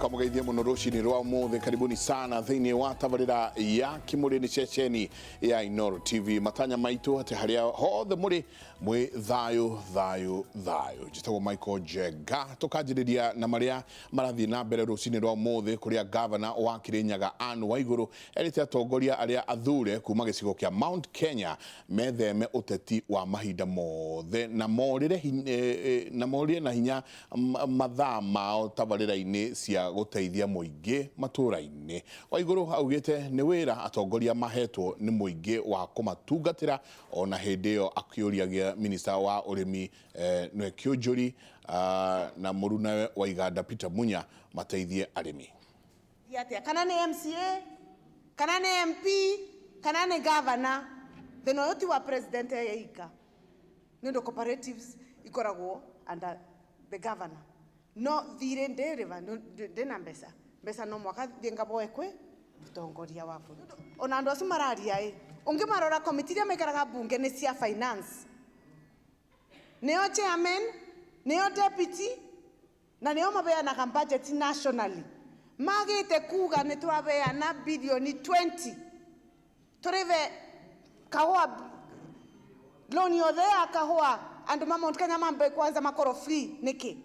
tukamugeithia muno rucini rwa muthe. Karibuni sana thiini wa tabarira ya Kimuri ni ceceni ya Inooro TV. Matanya maitu ati haria hothe muri mwi thayu jitagwo Michael Jega. Tukajiriria na maria marathi na mbere rucini rwa muthe kuria governor wa Kirinyaga Anne Waiguru erite atongoria aria athure kuma gicigo kia Mount Kenya metheme uteti wa mahinda mothe na morire na hinya mathaa mao tabarira-ini cia guteithia muingi matuura-ini. Waiguru augite ni wira atongoria mahetwo ni muingi wa kumatungatira ona hindi iyo akiuriagia minister wa urimi nwe Kiunjuri na muruna wa iganda Peter Munya mateithie arimi. Kana ni MCA, kana ni MP, kana ni governor, thina yoti wa president yaika nindo cooperatives ikoragwo under the governor. No thire ndereva ndena mbesa no mwaka thienga boekwe mutongoria wa buru ona andu acio mararia ungimarora committee ya mekaraga bunge ni cia finance, neo chairman, neo deputy na neo mabeanaga budget nationally. Magite kuga ni twabeana bilioni 20 tureve kahua loni yothea kahua andu Mount Kenya mambe kwanza makoro free niki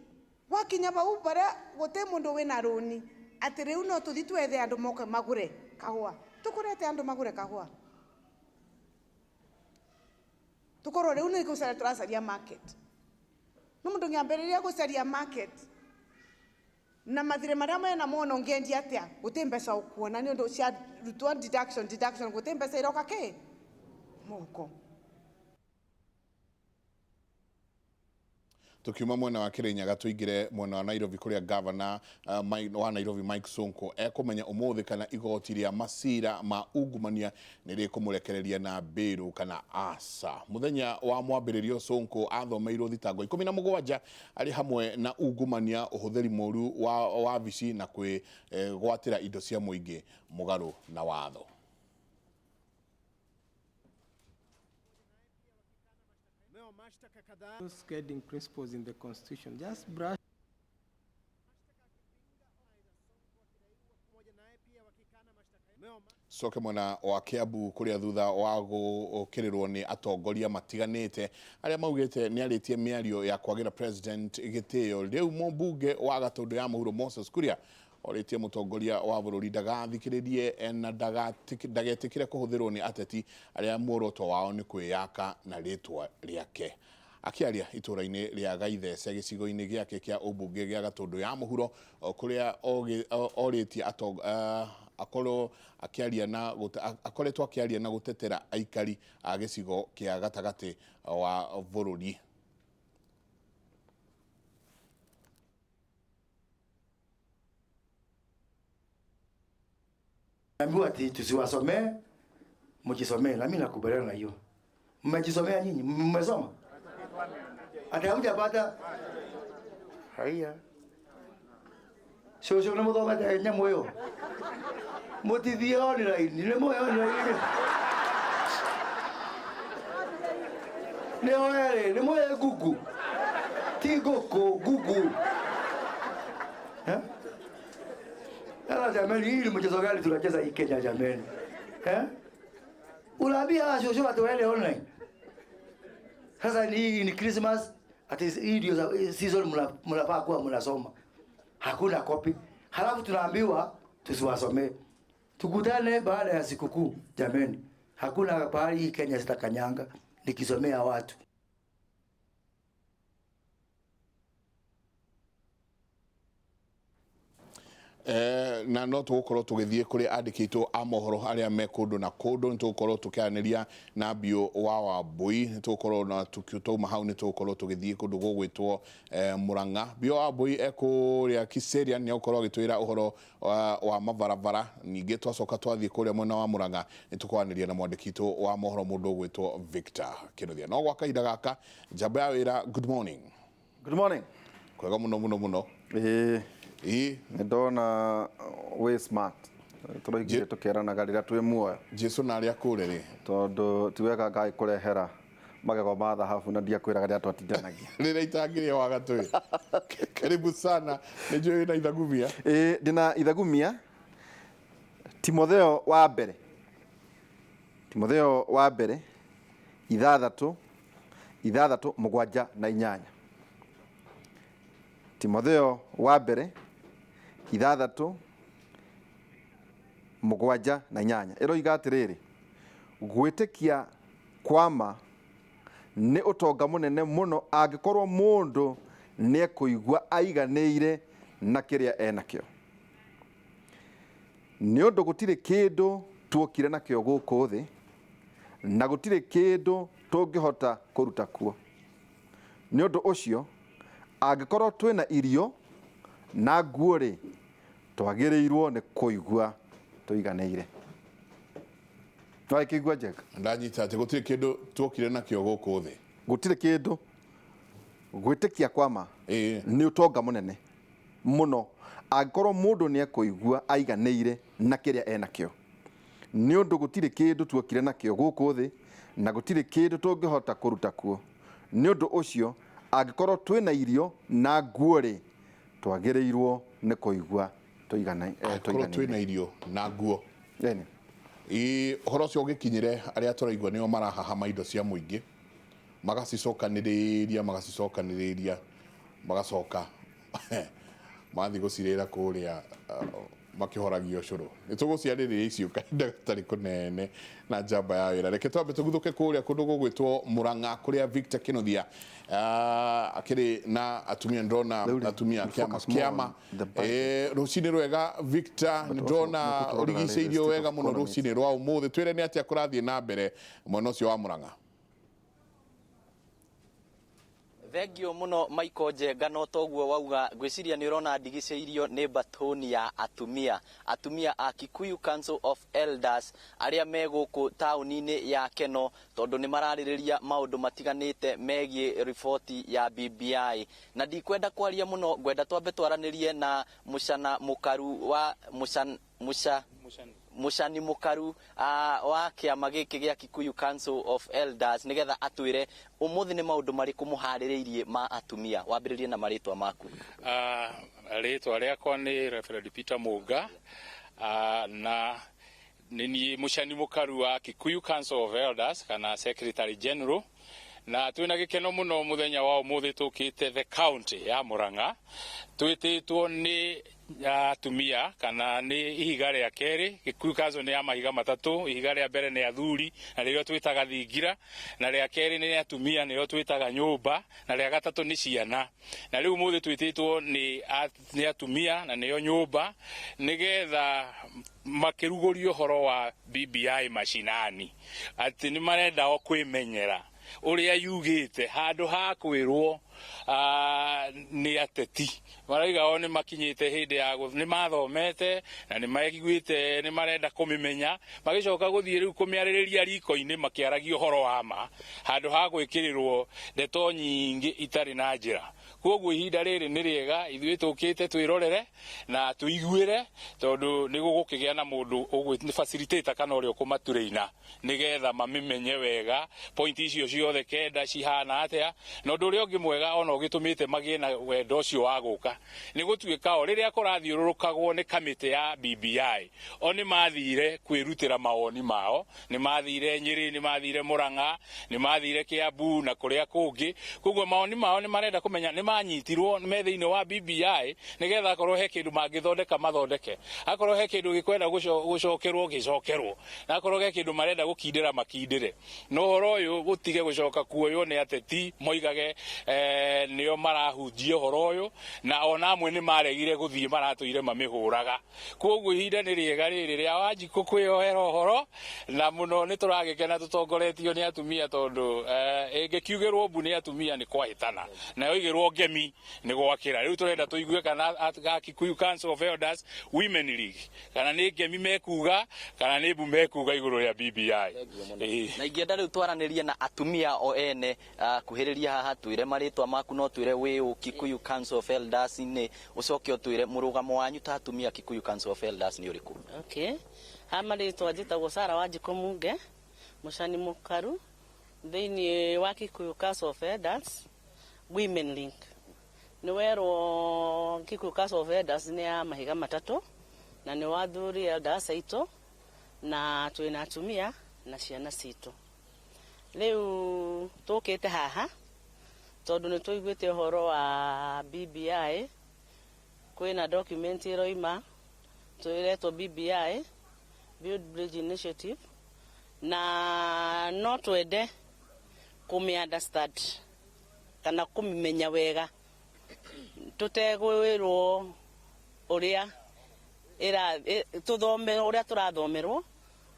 wakinya bau bara gote mundu wina roni ati riu no tuthi twethe andu moke magure kahua. Tukurete andu magure kahua, tukoro riu ni kusara turasaria market no mundu ngiambiriria gusaria market na mathire maria mena mono ngendi atia gote mbesa ukuona ni ndu cia rutwa deduction gote mbesa iroka ke moko. Tukiuma mwena wa Kirinyaga tuingire mwena wa Nairobi kuria governor wa Nairobi Mike Sonko ekumenya umuthi kana igoti ria masira ma ungumania niri kumurekereria na biru kana asa. Muthenya wa mwambiririo Sonko athomeirwo thitango 17 ari hamwe na ungumania uhuthiri moru wa vici na kwi gwatira indo cia muingi mugaru na watho. Those guiding principles in the Constitution, just brush. Soke mwena wa Kiambu kuria thutha wa gukirirwo ni atongoria matiganite aria maugite ni aritie miario ya kwagira president gitio. Riu mbunge wa Gatundu ya Muhuro Moses Kuria oritie mutongoria wa bururi ndagathikiririe na ndagetikire kuhuthirwo ni ateti aria muoroto wao ni kwiyaka na ritwa riake. Akiaria itura-ini ria Gaithece gicigo-ini giake kia ubunge gia Gatundu ya Muhuro kuria oritie akoretwo akiaria na gutetera aikari a gicigo kia gatagati wa bururi. Ambiwa ati tusiwasomee, mjisomee, na mimi nakubaliana na hiyo. Mmejisomea nyinyi, mmesoma? Ati hamjapata? Haya. Sio na mudoma ta nyamoyo. Motivio ni laini, ni moyo ni laini. Ni moyo gugu. Tigoko gugu. Ala jamani, hili mchezo gani tunacheza hii Kenya jamani? Unaambia shosho watu wale online. Sasa ni Christmas, ati hii ndio season mnafaa kuwa mnasoma. Hakuna copy. Halafu tunaambiwa tusiwasomee. Tukutane baada ya sikukuu jamani. Hakuna pahali Kenya zitakanyanga nikisomea watu. Na no tugukorwo tugithie kuri andikitwo a mohoro aria me kundu na kundu ni tugukorwo tukianiria na Bio wa Wambui ni tugukorwo na tukiutuma hau ni tugukorwo tugithie kundu gugwitwo Murang'a. Bio wa Wambui ekuria Kiseria ni gukorwo agitwira uhoro wa mabarabara. Ningi twacoka twathie kuria mwena wa Murang'a ni tukwaniria na mwandikitwo wa mohoro mundu ugwitwo Victor Kinuthia. No gwa kahinda gaka njamba ya wira. Good morning. Good morning. Kwega muno. Ndona we smart. Turaigire tukeranaga rira twi muoyo. Jesu na aria kure ri. Tondu tiwega Ngai kurehera magego ma thahabu na ndiakwĩraga rĩrĩa twatindanagia. Rĩrĩa itangĩrĩa wa gatũĩ. Karibu sana. Nĩnjũĩ na ithagumia. Ndĩna ithagumia. Timotheo wa mbere 6:7-8. Timotheo wa mbere 6:7-8. Ĩroiga atĩrĩrĩ, gwĩtĩkia kwama nĩ ũtonga mũnene mũno angĩkorwo mũndũ nĩ ekũigua aiganĩire na kĩrĩa enakĩo. Nĩ ũndũ gũtirĩ kĩndũ tuokire nakĩo gũkũ thĩ, na gũtirĩ kĩndũ tũngĩhota kũruta kuo. Nĩ ũndũ ũcio, angĩkorwo twĩna irio na nguo-rĩ, twagĩrĩirwo nĩ kũigua tũiganĩire. Nĩwaigua Njenga? Ndanyita atĩ gũtirĩ kĩndũ tuokire nakĩo gũkũ thĩ. Gũtirĩ kĩndũ. Gwĩtĩkia kwama nĩ ũtonga mũnene mũno angĩkorwo mũndũ nĩ ekũigua aiganĩire na kĩrĩa enakĩo. Nĩ ũndũ gũtirĩ kĩndũ tuokire nakĩo gũkũ thĩ, na gũtirĩ kĩndũ tũngĩhota kũruta kuo. Nĩ ũndũ ũcio, angĩkorwo twĩna irio na nguo-rĩ, twagĩrĩirwo nĩ kũigua tũiganĩire. Twĩna irio na nguo. Ũhoro ũcio ũgĩkinyĩre arĩa tũraigua nĩo marahahama indo cia mũingĩ, magacoka mathi gũcirĩra kũrĩa makĩhoragia ũcũrũ. Nĩtũgũciarĩrĩria icio kahinda gatarĩ kũnene na njamba ya wĩra. Reke twambe tũguthũke kũrĩa kũndũ gũgwĩtwo Mũrang'a, kũrĩa Victor Kĩnuthia akĩrĩ na atumia. Ndona atumia kĩama. Rũcinĩ rwega Victor, ndona ũrigicĩirio wega mũno rũcinĩ rwa ũmũthĩ. Twĩre nĩ atĩa kũrathiĩ na mbere mwena ũcio wa Mũrang'a? Thengio muno Michael Njenga, no toguo wauga gwiciria ni urona ndigicĩirio nĩ batoni ya atumia a Kikuyu Council of Elders aria me gũkũ taũni-inĩ ya Keno, tondũ nĩ mararĩrĩria maũndũ matiganĩte megiĩ riboti ya BBI. Na ndikwenda kwaria muno, ngwenda twambe twaranĩrie na Mũcani Mũkaru wa kĩama gĩkĩ gĩa Kikuyu Council of Elders nĩgetha atwĩre ũmũthĩ nĩ maũndũ marĩkũ mũharĩrĩirie ma atumia. Wambĩrĩrie na marĩtwa maku. Rĩtwa rĩakwa nĩ Reverend Peter Mũnga, na nĩ Mũcani Mũkaru wa Kikuyu Council of Elders kana Secretary General, na twĩna gĩkeno mũno mũthenya wa ũmũthĩ tũkĩte the county ya Mũrang'a, twĩtĩtwo nĩ atumia kana nĩ ihiga rĩa kerĩ. Kikuyu Council nĩ ya mahiga matatũ, ihiga rĩa mbere nĩ athuri na rĩo twĩtaga thingira, na rĩa kerĩ nĩ atumia nĩo twĩtaga nyũmba, na rĩa gatatũ nĩ ciana. Na rĩu mũthĩ twĩtĩtwo nĩ atumia na nĩo nyũmba, nĩgetha makĩrugũrio ũhoro wa BBI macinani, atĩ nĩ marenda o kwĩmenyera ũrĩa yugĩte handũ ha kwĩrwo nĩ ateti. Maraiga o nĩ makinyĩte hĩndĩ ya nĩ mathomete na nĩ maiguĩte nĩ marenda kũmĩmenya, magĩcoka gũthiĩ rĩu kũmĩarĩrĩria riko-inĩ makĩaragia ũhoro wa ma, handũ ha gwĩkĩrĩrwo ndeto nyingĩ itarĩ na njĩra. Koguo ihinda rĩrĩ nĩ rĩega, ithuĩ tũkĩte twĩrorere na tũiguĩre, tondũ nĩ gũgũkĩgĩa na mũndũ ũgwĩtwo facilitator kana ũrĩa ũkũmatũrĩina, nĩgetha mamĩmenye wega point icio ciothe kenda cihana atĩa. Na ũndũ ũrĩa ũngĩ mwega ona ũgĩtũmĩte magĩe na wendo ũcio wa gũka nĩ gũtuĩka o rĩrĩa kũrathiũrũrũkagwo nĩ kamĩtĩ ya BBI, o nĩ mathire kwĩrutĩra mawoni mao, nĩ mathire Nyĩrĩ, nĩ mathire Mũrang'a, nĩ mathire Kĩambu na kũrĩa kũngĩ. Koguo mawoni mao nĩ marenda kũmenya nĩ manyitirwo me thĩinĩ wa BBI, nĩgetha akorwo he kĩndũ mangĩthondeka mathondeke, akorwo he kĩndũ gĩkwenda gũcokerwo gĩcokerwo, na akorwo he kĩndũ marenda gũkindĩra makindĩre. No ũhoro ũyũ gũtige gũcoka kuoywo nĩ ateti moigage nĩo marahunjia ũhoro ũyũ, na ona amwe nĩ maregire gũthiĩ maratũire mamĩhũraga. Koguo ihinda nĩ rĩega rĩrĩ rĩa Wanjikũ kwĩyohera ũhoro, na mũno nĩ tũragĩkena tũtongoretio nĩ atumia, tondũ ĩngĩkiugĩrwo mbu nĩ atumia nĩ kwahĩtana, na yoigĩrwo ngemi nĩ gwakĩra. Rĩu tũrenda tũigue kana Kikuyu Council of Elders Women League kana nĩ ngemi mekuga kana nĩ mbu mekuga igũrũ rĩa BBI. Na ingĩenda rĩu twaranĩrie na atumia o ene kuhĩrĩria haha, twĩre marĩtwa maku, no twĩre wĩ Kikuyu Council of Elders nĩ ũcoke ũtwĩre mũrũgamo wanyu ta atumia Kikuyu Council of Elders nĩ ũrĩkũ? Okay, ha marĩtwa njĩtagwo Sara Wanjikũ Munge, Mũcani Mũkaru thĩinĩ wa Kikuyu Council of Elders Women Link nĩ werwo Kikuyu Council of Elders nĩ ya mahiga matatũ na nĩ wathuri elders aitũ na twĩna atumia na ciana citũ. Rĩu tũkĩte haha tondũ nĩ tũiguĩte ũhoro wa BBI, kwĩna document ĩroima twĩretwo BBI Build Bridge Initiative, na no twende kũmĩ-understand kana kũmĩmenya wega tũtegwĩrwo ũrĩa tũthome ũrĩa tũrathomerwo,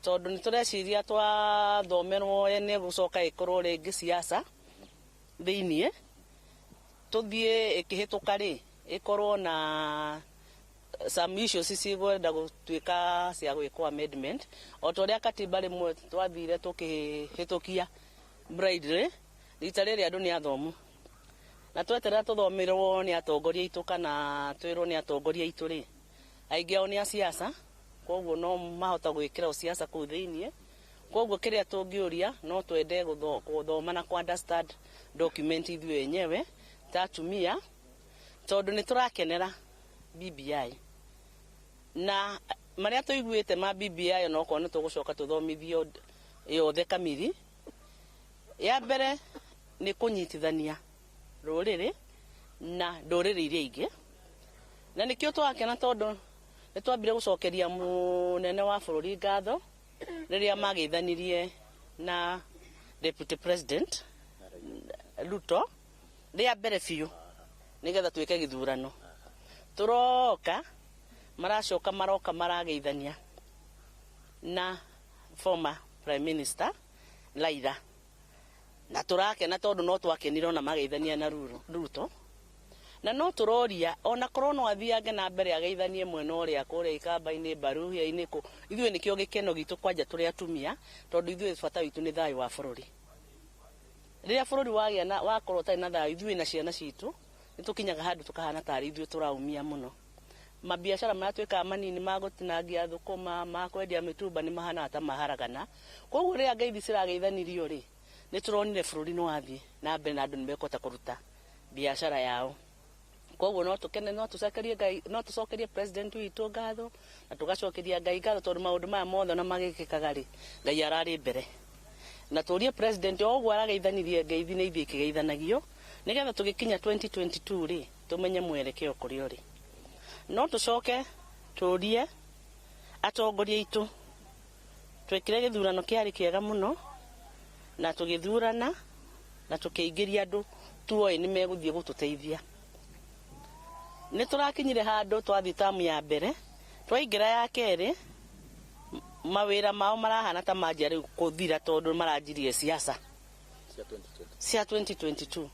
tondũ nĩ tũreciria twathomerwo ene gũcoka ĩkorwo rĩngĩ siasa thĩinĩ tũthiĩ ĩkĩhĩtũka rĩ ĩkorwo na some issues cigwenda gũtuĩka cia gwĩkwo amendment, o ta ũrĩa katiba rĩmwe twathire tũkĩhĩtũkia blindly. Rita rĩrĩ andũ nĩ athomu na tweterera tũthomerwo nĩ atongoria aitũ kana twĩrwo nĩ atongoria aitũ rĩ, aingĩ ao nĩ a siasa, koguo no mahota gwĩkĩra siasa kũu thĩinĩ. Koguo kĩrĩa tũngĩũria no twende gũthoma na understand document ithuĩ wenyewe ta atumia, tondũ nĩ tũrakenera BBI na marĩa tũiguĩte ma BBI onokorwo nĩ tũgũcoka tũthomithio yothe kamiri. Ya mbere nĩ kũnyitithania rũrĩrĩ na ndũrĩrĩ iria ingĩ, na nĩkĩo twakena tondũ nĩ twambire gũcokeria mũnene wa bũrũri ngatho rĩrĩa magĩithanirie na Deputy President Ruto rĩa mbere biũ nĩgetha twĩke gĩthurano. Tũroka maracoka maroka marageithania na former Prime Minister Raila, na tũrakena tondũ no twakenire ona mageithania na Ruto, na no tũroria ona korwo no athiange na mbere ageithanie mwena ũrĩa kũrĩa ikamba-inĩ Baruhia-inĩ kũ, ithuĩ nĩkĩo gĩkeno gitũ kwanja tũrĩ atumia, tondũ ithuĩ bata witũ nĩ thayũ wa bũrũri. Rĩrĩa bũrũri wagĩa na wakorwo ũtarĩ na thayũ, ithuĩ na ciana citũ nĩ tũkinyaga handũ tũkahana tarĩ ithuĩ tũraumia mũno. Mabiacara marĩa twĩkaga manini ma gũtinangia thũkũma, ma kwendia mĩtumba nĩ mahanaga ta maharagana. Koguo rĩrĩa ngeithi cirageithanirio rĩ, nĩ tũronire bũrũri nĩ wathiĩ na mbere na andũ nĩ mekũhota kũruta biacara yao. Koguo no tũkene, no tũcokerie president witũ ngatho na tũgacokeria Ngai ngatho tondũ maũndũ maya mothe na magĩkĩkaga rĩ, Ngai ararĩ mbere. Na tũrie president o ũguo arageithanirie ngeithi nĩ ithuĩ ikĩgeithanagio, nĩgetha tũgĩkinya 2022 rĩ tũmenye mwerekeo kũrĩa ũrĩ. No tũcoke tũrie atongoria aitũ twĩkire gĩthurano kĩarĩ kĩega mũno na tũgĩthurana na tũkĩingĩria andũ tuoĩ nĩ megũthiĩ gũtũteithia. Nĩ tũrakinyire handũ twathiĩ tamu ya mbere, twaingĩra ya kerĩ mawĩra mao marahana ta manjia rĩu kũthira tondũ maranjirie siasa cia 2022.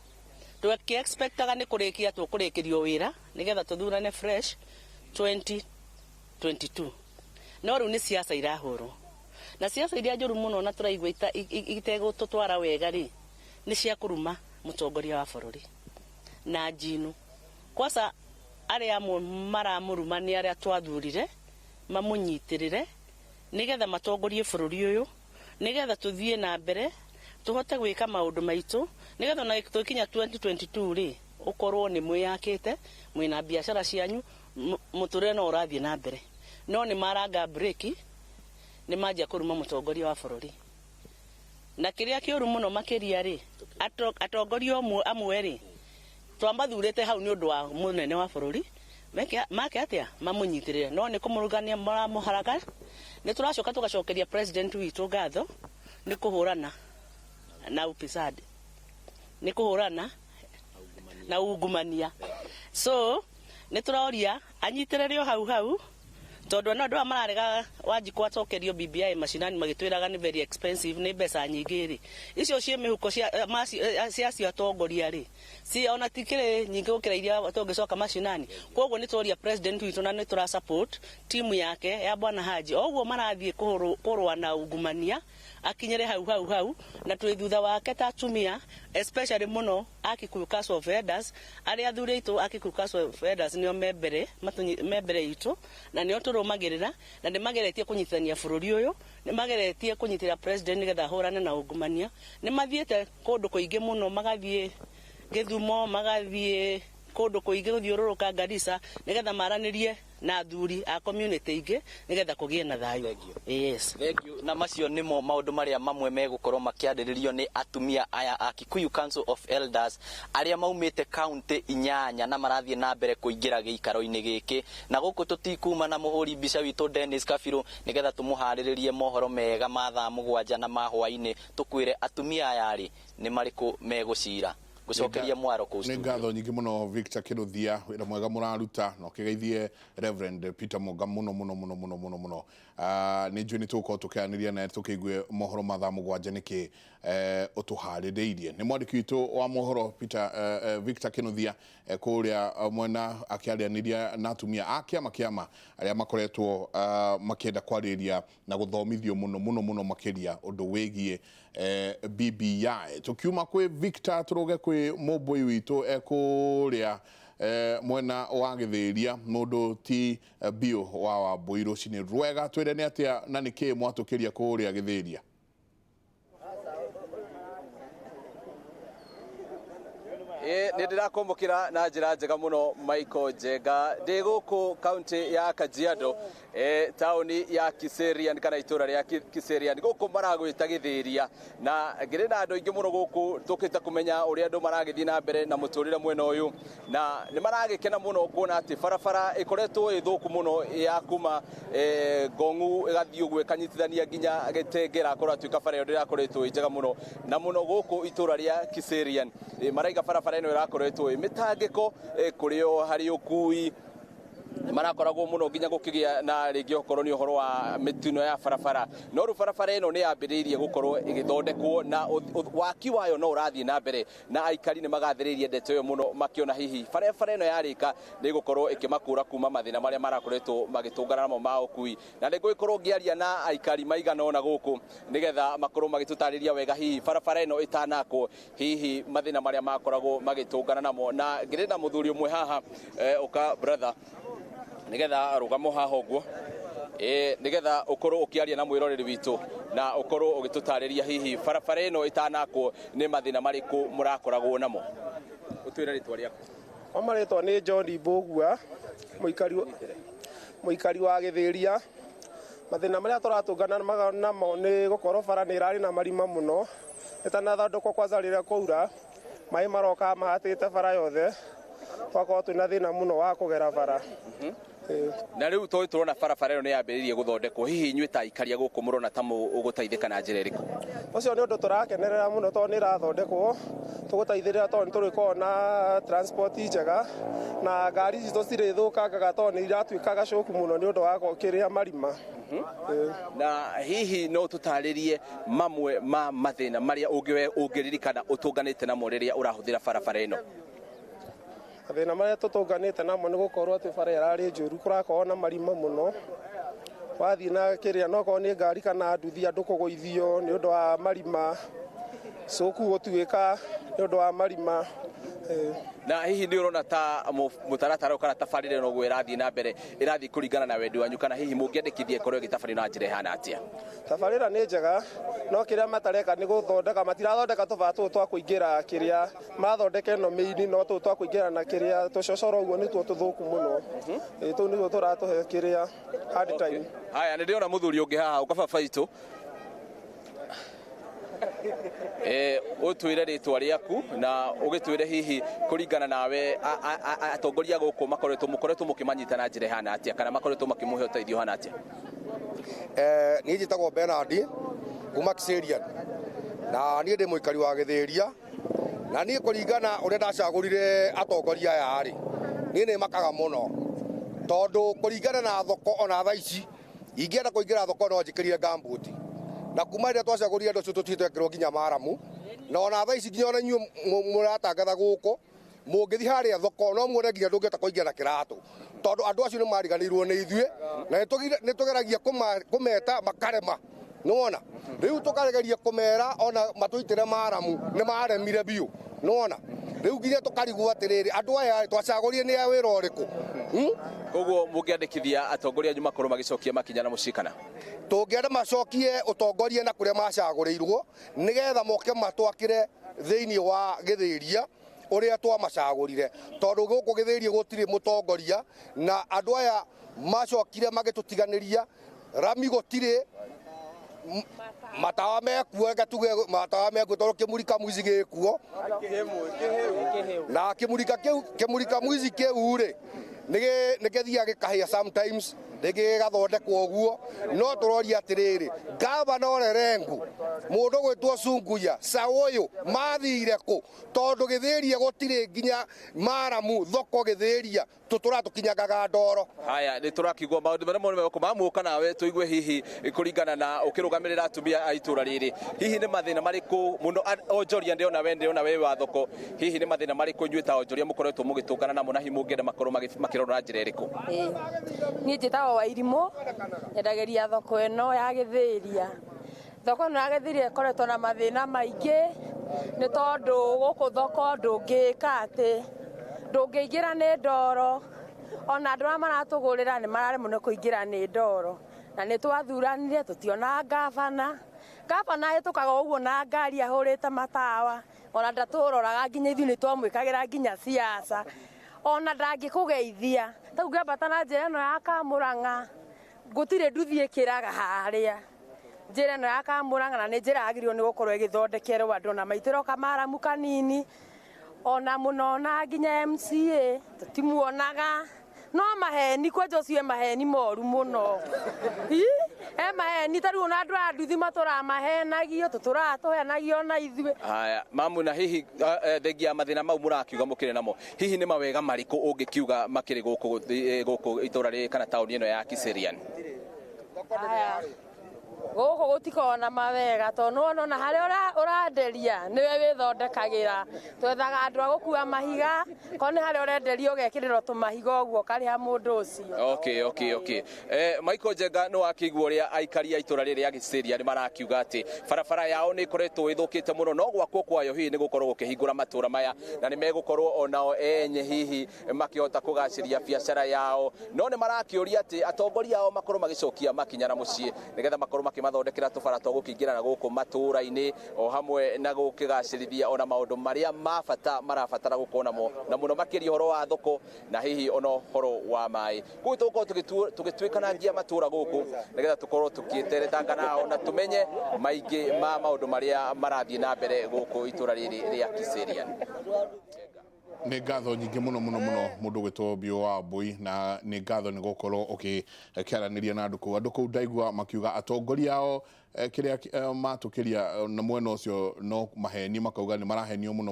Tũkĩ-expectaga nĩ kũrĩkia tũkũrĩkĩrio wĩra nĩgetha tũthurane fresh 2022. No rĩu nĩ siasa irahũrwo, na siasa iria njũru mũno na tũraigua itegũtũtwara wega rĩ nĩ cia kũruma mũtongoria wa bũrũri na njino. Kwasa arĩa amwe maramũruma nĩ arĩa twathurire mamũnyitĩrĩre nĩgetha matongorie bũrũri ũyũ, nĩgetha tũthiĩ na mbere tũhote gwĩka maũndũ maitũ, nĩgetha na tũkinya 2022 rĩ ũkorwo nĩ mwĩyakĩte, mwĩna biacara cianyu, mũtũrĩre no ũrathiĩ na mbere. No nĩ maranga breki, nĩ manjia kũruma mũtongoria wa bũrũri. Na kĩrĩa kĩũru mũno makĩria rĩ, atongoria amwe rĩ twamathurĩte hau nĩ ũndũ wa mũnene wa bũrũri, make atĩa mamũnyitĩrĩre, no nĩ kũmũrugania maramũharaga. Nĩ tũracoka tũgacokeria president witũ ngatho nĩ kũhũrana na ufisadi, nĩ kũhũrana na ungumania. So nĩ tũroria anyitĩrĩre hau tondũ no andũ mararega Wanjikũ acokerio BBI macinani magĩtwĩraga nĩ very expensive, nĩ mbeca nyingĩ rĩ, icio ciĩ mĩhuko cia atongoria rĩ si ona tikĩrĩ nyingĩ gũkĩra iria tũngĩcoka macinani. Koguo nĩ tũroria president witũ na nĩ tũra support timu yake ya Bwana Haji oguo marathiĩ kũrũa na ungumania akinyere hau na twĩ thutha wake ta atumia, especially mũno Kikuyu Council of Elders, arĩa athuri aitũ Kikuyu Council of Elders nĩo membere itũ na nĩo rũmagĩrĩra na nĩ mageretie kũnyitithania bũrũri ũyũ, nĩ mageretie kũnyitĩra president nĩgetha hũrane na ungumania. Nĩ mathiĩte kũndũ kũingĩ mũno, magathiĩ Gĩthumo, magathiĩ kũndũ kũingĩ gũthiũrũrũka Garissa nĩgetha maranĩrie na athuri a community ingĩ nĩgetha kũgĩe na thayũ. Yes. Thank you. Na macio nĩmo maũndũ marĩa mamwe megũkorwo makĩarĩrĩrio nĩ atumia aya a Kikuyu Council of Elders arĩa maumĩte county 8 na marathiĩ na mbere kũingĩra gĩikaro-inĩ gĩkĩ. Na gũkũ tũtikuma na mũhũri mbica witũ Dennis Kabiru nĩgetha tũmũharĩrĩrie mohoro mega ma thaa 7 na ma hwaĩ-inĩ, tũkwĩre atumia aya rĩ nĩ marĩkũ megũcira. Gucokeria mwaro ku studio. Nĩ ngatho nyingĩ mũno Victor Kinuthia, wĩra mwega mũraruta na ũkĩgeithie Reverend Peter Muga mũno. Nĩ njũĩ nĩ tũgũkorwo tũkĩanĩria na tũkĩigue mohoro ma thaa 7 nĩkĩ ũtũharĩrĩirie. Nĩ mwandĩki witũ wa mohoro Peter Victor Kinuthia kũrĩa mwena akĩaranĩria na atumia a kĩama arĩa makoretwo makĩenda kwarĩrĩria na gũthomithio mũno makĩria ũndũ wĩgiĩ BBI. Tukiuma kwĩ Victor turoge kwĩ mũmbũi witũ kũrĩa mwena wa Gĩthĩria, mũndũ ti Bio wa Wambũi rũcinĩ rwega. Twĩre nĩ atĩa na nĩkĩ mwatũkĩria kũrĩa Gĩthĩria? Nĩ ndĩrakũmũkĩra na njĩra njega mũno Michael Njenga ndĩ gũkũ kaunti ya Kajiado taũni ya Kiserian kana itũra rĩa Kiserian gũkũ maragwĩta Gĩthĩria, na ngĩrĩ na andũ aingĩ mũno gũkũ tũkĩte kũmenya ũrĩa andũ maragĩthiĩ na mbere na mũtũrĩre mwena ũyũ, na nĩ maragĩkena mũno kuona atĩ barabara ĩkoretwo ĩthũku mũno ya kuma Ngong'u ĩgathiĩ ũguo ĩkanyitithania nginya Gĩtengera, korwo atuĩka bara ĩyo ndĩrakoretwo ĩ njega mũno, na mũno gũkũ itũra rĩa Kiserian maraiga barabara ĩno ĩrakoretwo ĩ mĩtangĩko kũrĩ harĩ ũkui marakoragwo mũno nginya gũkĩgĩa na rĩngĩ okorwo nĩ ũhoro wa mĩtino ya barabara, no rĩu barabara ĩno nĩ yambĩrĩirie gũkorwo ĩgĩthondekwo na waki wayo no ũrathiĩ na mbere, na aikari nĩ magathĩrĩirie ndeto ĩyo mũno makĩona hihi barabara ĩno yarĩka nĩ gũkorwo ĩkĩmakũra kuma mathĩna marĩa marakoretwo magĩtũngana namo ma ũkui, na nĩ ngũgĩkorwo ngĩaria na aikari maigana ũna gũkũ nĩgetha makorwo magĩtũtarĩria wega hihi barabara ĩno ĩtanakwo hihi mathĩna marĩa makoragwo magĩtũngana namo, na ngĩrĩ na mũthuri ũmwe haha ũka brother nigetha rugamo haha ũguo nigetha ũkorwo ũkĩaria na mwĩroreri witũ na ũkorwo ũgĩtũtarĩria hihi barabara ĩno ĩtanakwo nĩ mathĩna marĩkũ mũrakoragwo namo. Ũtwĩre rĩtwa rĩaku. Marĩtwa nĩ John Mbũgua, mũikari wa Gĩthĩria. Mathĩna marĩa tũratũngana namo nĩ gũkorwo bara nĩ ĩrarĩ na marima mũno, ĩtanathondekwo kwanza rĩrĩa kwaura maĩ maroka mahatĩte bara yothe, twakorwo twĩna thĩna mũno wa kũgera bara. Na rĩu tũrona barabara ĩno nĩ yambĩrĩirie gũthondekwo, hihi inyuĩ ta aikaria gũkũ mũrona ta ũgũteithĩka na njĩra ĩrĩkũ? Ũcio nĩ ũndũ tũrakenerera mũno tondũ nĩ ĩrathondekwo, tũgũteithĩrĩra tondũ nĩ tũrĩkorwo na transport njega na ngari citũ cirĩthũkangaga tondũ nĩ iratuĩka gacũku mũno nĩ ũndũ wa kĩrĩa marima. Na hihi no tũtarĩrie mamwe ma mathĩna marĩa ũngĩririkana ũtũnganĩte namo rĩrĩa ũrahũthĩra barabara ĩno? Mathĩna marĩa tũtũnganĩte namo nĩ gũkorwo atĩ bara ĩrarĩ njũru, kũrakorwo na marima mũno, wathiĩ na kĩrĩa no korwo nĩ ngari kana nduthi andũ kũgũithio nĩ ũndũ wa marima, cũku gũtuĩka nĩ ũndũ wa marima. Na hihi nĩ ũrona ta mũtaratara kana tabarĩra ĩno ũguo ĩrathiĩ na mbere ĩrathiĩ kũringana na wendi wanyu, kana hihi mũngĩendekithia ĩkorwo ĩgĩtabarĩra na njĩra ĩhana atĩa? Tabarĩra nĩ njega, no kĩrĩa matareka nĩ gũthondeka, matirathondeka tũbara tũtũ twa kũingĩra kĩrĩa mathondeka ĩno mĩini, no tũtũ twa kũingĩra na kĩrĩa tũcocoro ũguo nĩtuo tũthũku mũno, tũu nĩtuo tũratũhe kĩrĩa hard time. Haya, nĩ ndĩrona mũthuri ũngĩ haha ũkababa itũ ũtwĩre rĩtwa rĩaku na ũgĩtwĩre hihi kũringana nawe atongoria gũkũ mũkoretwo mũkĩmanyita na njĩra ĩhana atĩa kana makoretwo makĩmũhe ũteithio hana atĩa? Niĩ njĩtagwo Bernard kuma Kiserian na niĩ ndĩ mũikari wa Gĩthĩria, na niĩ kũringana ũrĩa ndacagũrire atongoria aya rĩ, niĩ nĩ makaga mũno tondũ kũringana na thoko ona thaa ici ingĩenda kũingĩra thoko no njĩkĩrire gambuti, na kuma rĩrĩa twacagũrire andũ tũtũ twĩtwekĩrwo nginya maramu, na ona thaa ici nginya ona inyuĩ mũratangatha gũkũ mũngĩthiĩ harĩa thoko no muone nginya ndũngĩhota kũingĩra na kĩratũ tondũ andũ acio nĩ mariganĩirwo nĩ ithuĩ, na nĩ tũgeragia kũmeta makarema Nona riu tukaregeria kumera ona matuitire maramu ni maremire biu nona riu nginya tukarigwo atiriri andu aya twacagurire ni wira uriku koguo mungiandikithia atongoria anyu makorwo magicokia makinya na mucikana tungienda macokie utongoria na kuria macagurirwo nigetha moke matwakire thiini wa githiria uria twamacagurire tondu guku githiria gutiri mutongoria na andu aya macokire magitutiganiria rami gutiri matawa mekuo gatuge matawa mekuo tondu Kimuri kamwizi gikuo na Kimuri kamwizi kiu ri nigethia gikahia sometimes gathondekwo guo no turoria atiriri gavana orerengu mundu gwitwo Sunguya sauyu mathire ku tondu githiria gutiri nginya maramu thoko githiria tutura tukinyagaga ndoro haya ni turakigwa maundu maria mone meko mamuka nawe tuigue hihi kuringana na ukirugamirira atumia a itura riri hihi ni mathina mariku muno onjoria ndiona wende ona we wa thoko hihi ni mathina mariku nyuita onjoria mukoretwo mugitungana namo na himu ngenda makorwo makirora njira iriku ni njitagwo wa irimo nyendageria thoko eno ya githiria thoko no ya githiria ikoretwo na mathina maingi ni tondu guku thoko ndungika ati ndungiingira ni ndoro ona andu aria maratugurira ni mararemwo ni kuingira ni ndoro na ni twathuranire tutiona gavana hitukaga uguo na ngari ahurite matawa ona ndaturoraga nginya ithuĩ ni twamwikagira nginya siasa ona ndangikugeithia tau ngambata na njira ino ya Kamurang'a gutire nduthi ikiraga haria njira ino ya Kamurang'a na ni njira yagiriirwo ni gukorwo igithondekerwo andu na maitiro kamaramu kanini ona muno na nginya MCA tutimuonaga no maheni kwenja ucio maheni moru muno maheni tariu na andu a nduthi maturamahenagio tuturatuhenagio na ithuĩ haya mamu na hihi thengia mathina mau murakiuga mukire namo hihi ni mawega mariku ungikiuga makiri guku itura ri kana tauni ino ya Kiserian guku gutikona mawega tondu ona haria uranderia niwe withondekagira twethaga andu a gukua mahiga ko ni haria urenderia ugekirira tumahiga uguo kariha mundu ucio okay Michael Njenga no akigwa uria aikari a itura riri ya Giciria ni marakiuga ati barabara yao ni ikoretwo ithukite muno no gwakwo kwayo hihi ni gukorwo gukihingura matura maya na ni megukorwo onao enye hihi makihota kugaciria biacara yao no ni marakiuria ati atongoria ao makorwo magicokia makinya na mucii nigetha makorwo makimathondekera tubara twa gukingira na guku matura-ini o hamwe na gukigacirithia ona maundu maria marabatara gukonamo na muno makiria horo wa thoko na hihi ono horo wa mai gutuko tugitwikanangia matura guku nigetha tukorwo tukieterethanga nao na tumenye maingi ma maundu maria marathie na mbere guku itura riri ria Kiserian nä ngatho nyingä må no må ndå gwä two Bio wa Mbui na nä ngatho nä gå korwo kä aranä na andå kå u ndaigua makiuga atongoria ao kä rä a matå kä ria na mwena å cio no maheni makauga nä marahenio må no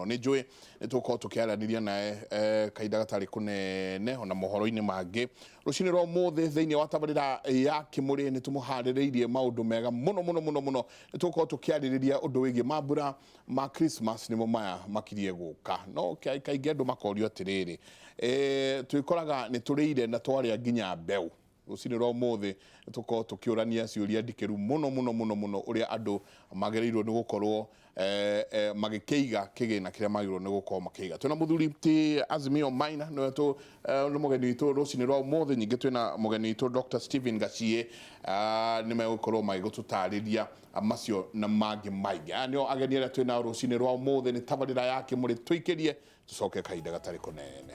nä njå nä tå korwo tå kä aranä nae kahinda gatarä kå nene ona mohoro-inä mangä rå rwa må thä thä inä wa tabarä ya Kimuri nä tå må harä rä irie maå ndå mega må no nä tå korwo tå kä arä rä ria å ndå wä giä mambura ma Christmas nä mo maya makirie gå ka no kaingä andå makorio atä rä rä twä koraga nä tå rä ire na twarä a nginya mbeu rucini rwa muthi tuko tukiurania ciuria ndikiru muno uria andu magereirwo ni gukorwo magikeiga kigina kiria magirwo ni gukorwo makiiga twina muthuri ti Azimio Maina no tu no mugeni witu rucini rwa muthi nyingi twina mugeni witu Dr. Stephen Gacie ni megukorwo magigututariria amacio na mangi maingi anio ageni aria twina rucini rwa muthi ni tabarira ya Kimuri twikirie tucoke kahinda gatari kunene.